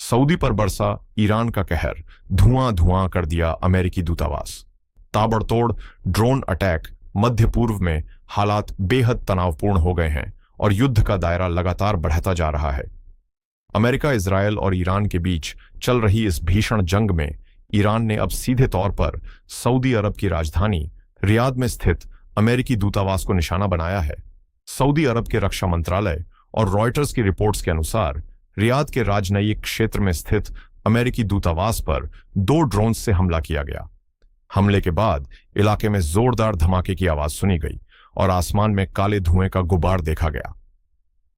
Saudi पर बरसा Iran का कहर, धुआं धुआं कर दिया अमेरिकी दूतावास। ताबड़तोड़ ड्रोन अटैक, मध्य पूर्व में हालात बेहद तनावपूर्ण हो गए हैं और युद्ध का दायरा लगातार बढ़ता जा रहा है। अमेरिका, इजरायल और ईरान के बीच चल रही इस भीषण जंग में ईरान ने अब सीधे तौर पर सऊदी अरब की राजधानी रियाद में स्थित अमेरिकी दूतावास को निशाना बनाया है। सऊदी अरब के रक्षा मंत्रालय और रॉयटर्स की रिपोर्ट्स के अनुसार रियाद के राजनयिक क्षेत्र में स्थित अमेरिकी दूतावास पर 2 ड्रोन से हमला किया गया। हमले के बाद इलाके में जोरदार धमाके की आवाज सुनी गई और आसमान में काले धुएं का गुबार देखा गया।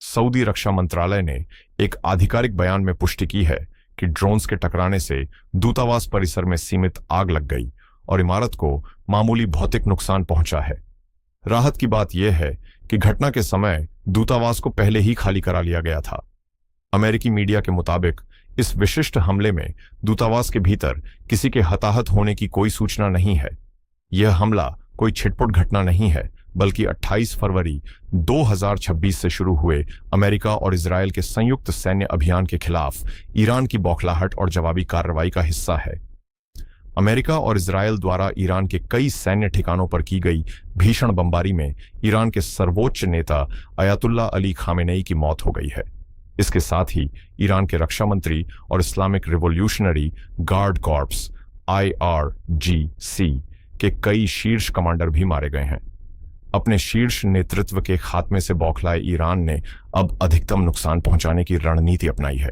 सऊदी रक्षा मंत्रालय ने एक आधिकारिक बयान में पुष्टि की है कि ड्रोन्स के टकराने से दूतावास परिसर में सीमित आग लग गई और इमारत को मामूली भौतिक नुकसान पहुंचा है। राहत की बात यह है कि घटना के समय दूतावास को पहले ही खाली करा लिया गया था। अमेरिकी मीडिया के मुताबिक इस विशिष्ट हमले में दूतावास के भीतर किसी के हताहत होने की कोई सूचना नहीं है। यह हमला कोई छिटपुट घटना नहीं है, बल्कि 28 फरवरी 2026 से शुरू हुए अमेरिका और इजरायल के संयुक्त सैन्य अभियान के खिलाफ ईरान की बौखलाहट और जवाबी कार्रवाई का हिस्सा है। अमेरिका और इजरायल द्वारा ईरान के कई सैन्य ठिकानों पर की गई भीषण बमबारी में ईरान के सर्वोच्च नेता अयातुल्ला अली खामेनेई की मौत हो गई है। इसके साथ ही ईरान के रक्षा मंत्री और Islamic revolutionary guard corps IRGC के कई शीर्ष कमांडर भी मारे गए हैं। अपने शीर्ष नेतृत्व के खात्मे से बौखलाए ईरान ने अब अधिकतम नुकसान पहुंचाने की रणनीति अपनाई है।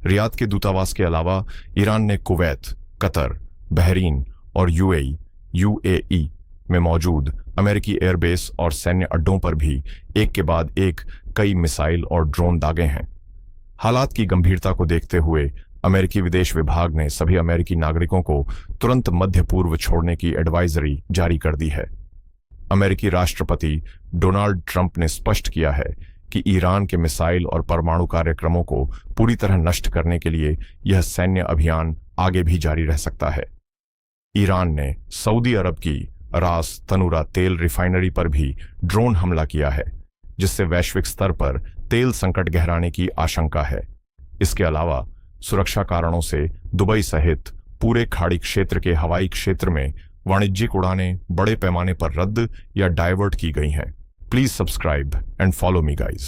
रियाद के दूतावास के अलावा ईरान ने कुवैत, कतर, बहरीन और UAE में मौजूद अमेरिकी एयरबेस और सैन्य अड्डों पर भी एक के बाद एक कई मिसाइल और ड्रोन दागे हैं। हालात की गंभीरता को देखते हुए अमेरिकी विदेश विभाग ने सभी अमेरिकी नागरिकों को तुरंत मध्य पूर्व छोड़ने की एडवाइजरी जारी कर दी है। अमेरिकी राष्ट्रपति डोनाल्ड ट्रंप ने स्पष्ट किया है कि ईरान के मिसाइल और परमाणु कार्यक्रमों को पूरी तरह नष्ट करने के लिए यह सैन्य अभियान आगे भी जारी रह सकता है। ईरान ने सऊदी अरब की रास तनूरा तेल रिफाइनरी पर भी ड्रोन हमला किया है, जिससे वैश्विक स्तर पर तेल संकट गहराने की आशंका है। इसके अलावा सुरक्षा कारणों से दुबई सहित पूरे खाड़ी क्षेत्र के हवाई क्षेत्र में वाणिज्यिक उड़ानें बड़े पैमाने पर रद्द या डाइवर्ट की गई हैं। Please subscribe and follow me guys.